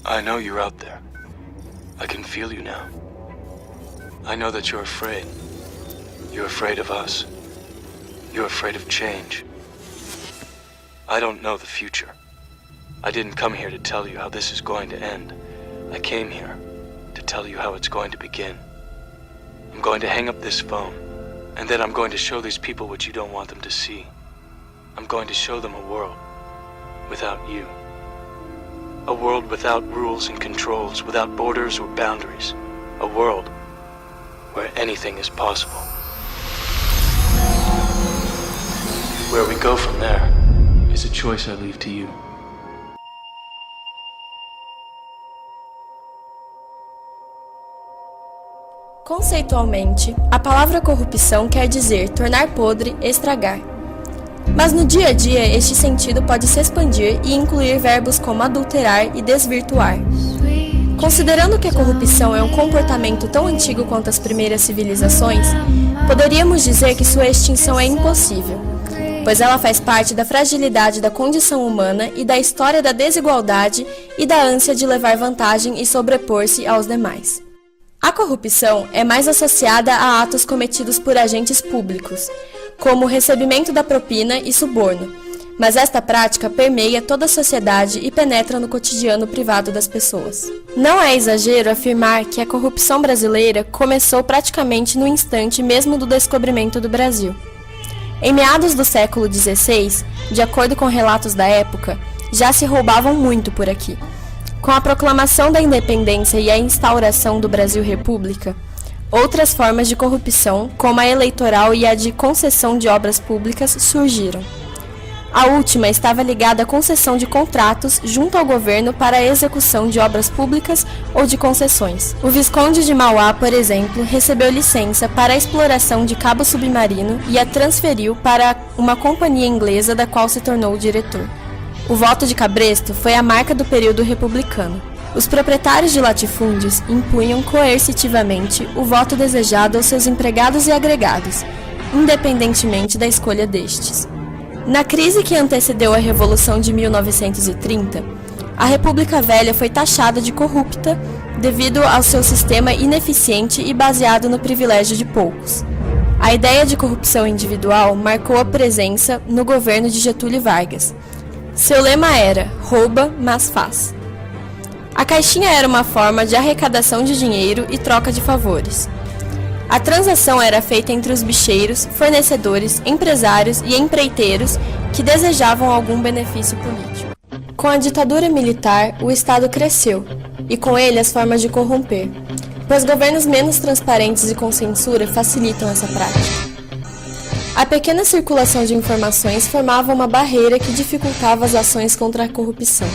I know you're out there. I can feel you now. I know that you're afraid. You're afraid of us. You're afraid of change. I don't know the future. I didn't come here to tell you how this is going to end. I came here to tell you how it's going to begin. I'm going to hang up this phone, and then I'm going to show these people what you don't want them to see. I'm going to show them a world without you. A world without rules and controls, without borders or boundaries. A world where anything is possible. Where we go from there is a choice I leave to you. Conceitualmente, a palavra corrupção quer dizer tornar podre, estragar. Mas no dia a dia, este sentido pode se expandir e incluir verbos como adulterar e desvirtuar. Considerando que a corrupção é um comportamento tão antigo quanto as primeiras civilizações, poderíamos dizer que sua extinção é impossível, pois ela faz parte da fragilidade da condição humana e da história da desigualdade e da ânsia de levar vantagem e sobrepor-se aos demais. A corrupção é mais associada a atos cometidos por agentes públicos, como o recebimento da propina e suborno, mas esta prática permeia toda a sociedade e penetra no cotidiano privado das pessoas. Não é exagero afirmar que a corrupção brasileira começou praticamente no instante mesmo do descobrimento do Brasil. Em meados do século XVI, de acordo com relatos da época, já se roubavam muito por aqui. Com a proclamação da independência e a instauração do Brasil República, outras formas de corrupção, como a eleitoral e a de concessão de obras públicas, surgiram. A última estava ligada à concessão de contratos junto ao governo para a execução de obras públicas ou de concessões. O Visconde de Mauá, por exemplo, recebeu licença para a exploração de cabo submarino e a transferiu para uma companhia inglesa da qual se tornou o diretor. O voto de cabresto foi a marca do período republicano. Os proprietários de latifúndios impunham coercitivamente o voto desejado aos seus empregados e agregados, independentemente da escolha destes. Na crise que antecedeu a Revolução de 1930, a República Velha foi taxada de corrupta devido ao seu sistema ineficiente e baseado no privilégio de poucos. A ideia de corrupção individual marcou a presença no governo de Getúlio Vargas. Seu lema era: rouba, mas faz. A caixinha era uma forma de arrecadação de dinheiro e troca de favores. A transação era feita entre os bicheiros, fornecedores, empresários e empreiteiros que desejavam algum benefício político. Com a ditadura militar, o Estado cresceu, e com ele as formas de corromper, pois governos menos transparentes e com censura facilitam essa prática. A pequena circulação de informações formava uma barreira que dificultava as ações contra a corrupção.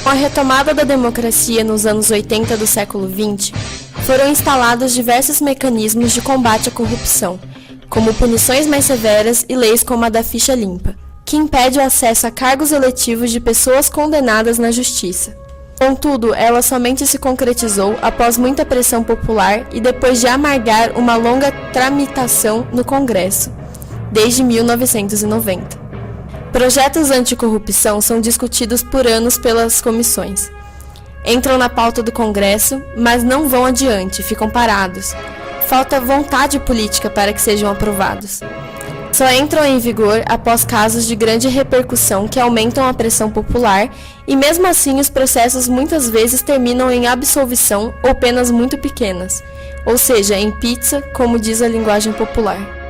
Com a retomada da democracia nos anos 80 do século XX, foram instalados diversos mecanismos de combate à corrupção, como punições mais severas e leis como a da ficha limpa, que impede o acesso a cargos eletivos de pessoas condenadas na justiça. Contudo, ela somente se concretizou após muita pressão popular e depois de amargar uma longa tramitação no Congresso, desde 1990. Projetos anticorrupção são discutidos por anos pelas comissões. Entram na pauta do Congresso, mas não vão adiante, ficam parados. Falta vontade política para que sejam aprovados. Só entram em vigor após casos de grande repercussão que aumentam a pressão popular e mesmo assim os processos muitas vezes terminam em absolvição ou penas muito pequenas, ou seja, em pizza, como diz a linguagem popular.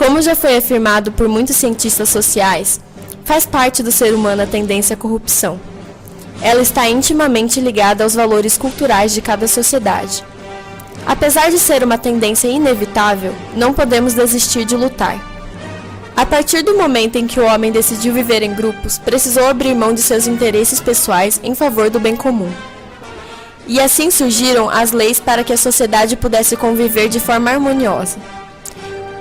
Como já foi afirmado por muitos cientistas sociais, faz parte do ser humano a tendência à corrupção. Ela está intimamente ligada aos valores culturais de cada sociedade. Apesar de ser uma tendência inevitável, não podemos desistir de lutar. A partir do momento em que o homem decidiu viver em grupos, precisou abrir mão de seus interesses pessoais em favor do bem comum. E assim surgiram as leis para que a sociedade pudesse conviver de forma harmoniosa.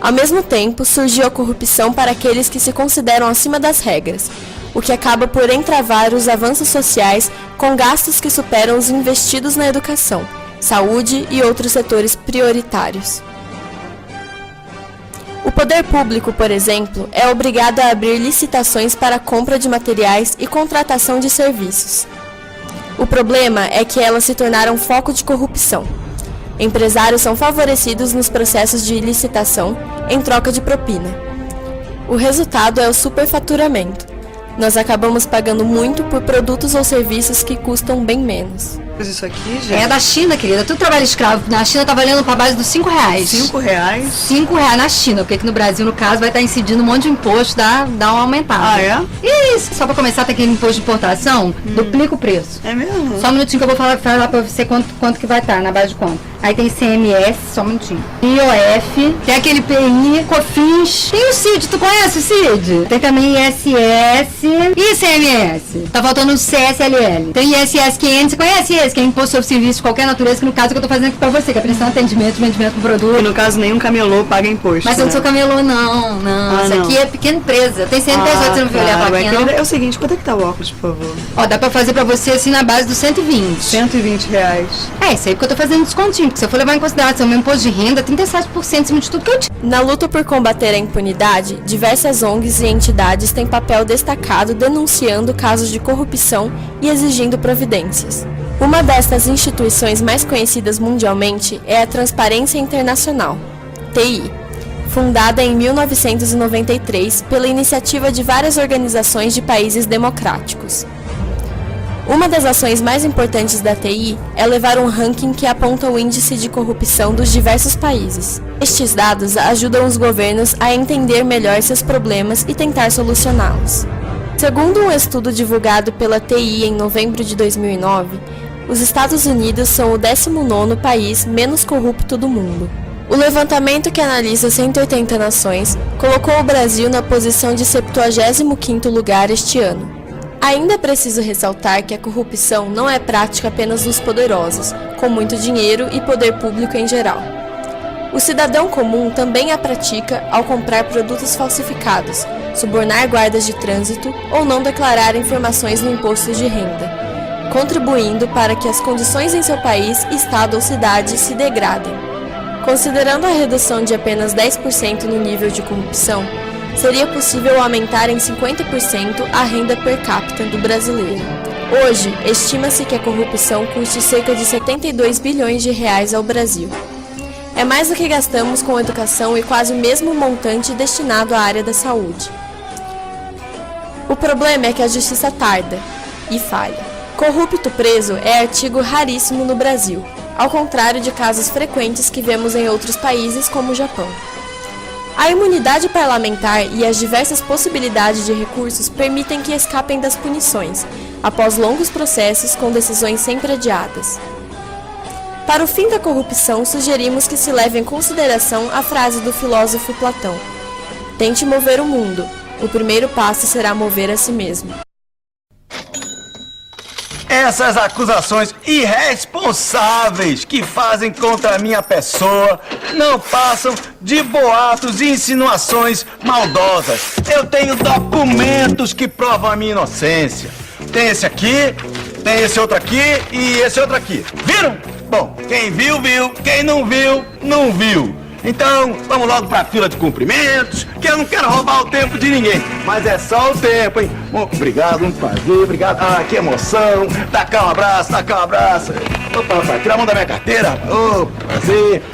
Ao mesmo tempo, surgiu a corrupção para aqueles que se consideram acima das regras, o que acaba por entravar os avanços sociais com gastos que superam os investidos na educação, saúde e outros setores prioritários. O poder público, por exemplo, é obrigado a abrir licitações para a compra de materiais e contratação de serviços. O problema é que elas se tornaram foco de corrupção. Empresários são favorecidos nos processos de licitação em troca de propina. O resultado é o superfaturamento. Nós acabamos pagando muito por produtos ou serviços que custam bem menos. Mas isso aqui, gente... É da China, querida. Tudo trabalho escravo. Na China tá valendo pra base dos R$5. R$5? R$5 na China, porque aqui no Brasil, no caso, vai estar incidindo um monte de imposto, dá uma aumentada. Ah, é? Isso. Só pra começar, tem aquele imposto de importação, duplica o preço. É mesmo? Só um minutinho que eu vou falar pra você quanto que vai estar, na base de quanto. Aí tem CMS, só um minutinho. IOF, tem aquele PI, COFINS. Tem o CID, tu conhece o CID? Tem também ISS e CMS. Tá faltando o CSLL. Tem ISS 500, você conhece esse? Que é imposto sobre serviço de qualquer natureza, que no caso é que eu tô fazendo aqui pra você, que é prestando atendimento, vendimento do produto. E no caso, nenhum camelô paga imposto, Mas eu não sou camelô, não. Isso não. aqui é pequena empresa. Tem CNPJ, você não viu olhar a plaquinha, não? É o seguinte, quanto é que tá o óculos, por favor? Ó, dá pra fazer pra você assim na base dos 120. R$120. É, isso aí porque eu tô fazendo descontinho, porque se eu for levar em consideração o meu imposto de renda, 37% em cima de tudo que eu tinha. Na luta por combater a impunidade, diversas ONGs e entidades têm papel destacado denunciando casos de corrupção e exigindo providências. Uma destas instituições mais conhecidas mundialmente é a Transparência Internacional, TI, fundada em 1993 pela iniciativa de várias organizações de países democráticos. Uma das ações mais importantes da TI é levar um ranking que aponta o índice de corrupção dos diversos países. Estes dados ajudam os governos a entender melhor seus problemas e tentar solucioná-los. Segundo um estudo divulgado pela TI em novembro de 2009, os Estados Unidos são o 19º país menos corrupto do mundo. O levantamento, que analisa 180 nações, colocou o Brasil na posição de 75º lugar este ano. Ainda é preciso ressaltar que a corrupção não é prática apenas dos poderosos, com muito dinheiro e poder público em geral. O cidadão comum também a pratica ao comprar produtos falsificados, subornar guardas de trânsito ou não declarar informações no imposto de renda, contribuindo para que as condições em seu país, estado ou cidade se degradem. Considerando a redução de apenas 10% no nível de corrupção, seria possível aumentar em 50% a renda per capita do brasileiro. Hoje, estima-se que a corrupção custe cerca de 72 bilhões de reais ao Brasil. É mais do que gastamos com educação e quase o mesmo montante destinado à área da saúde. O problema é que a justiça tarda e falha. Corrupto preso é artigo raríssimo no Brasil, ao contrário de casos frequentes que vemos em outros países como o Japão. A imunidade parlamentar e as diversas possibilidades de recursos permitem que escapem das punições, após longos processos com decisões sempre adiadas. Para o fim da corrupção, sugerimos que se leve em consideração a frase do filósofo Platão: "Tente mover o mundo, o primeiro passo será mover a si mesmo." Essas acusações irresponsáveis que fazem contra a minha pessoa não passam de boatos e insinuações maldosas. Eu tenho documentos que provam a minha inocência. Tem esse aqui, tem esse outro aqui e esse outro aqui. Viram? Bom, quem viu, viu. Quem não viu, não viu. Então, vamos logo pra fila de cumprimentos, que eu não quero roubar o tempo de ninguém. Mas é só o tempo, hein? Bom, obrigado, um prazer, obrigado. Ah, que emoção. Dá cá um abraço, dá cá um abraço. Opa, rapaz, tira a mão da minha carteira. Ô, prazer.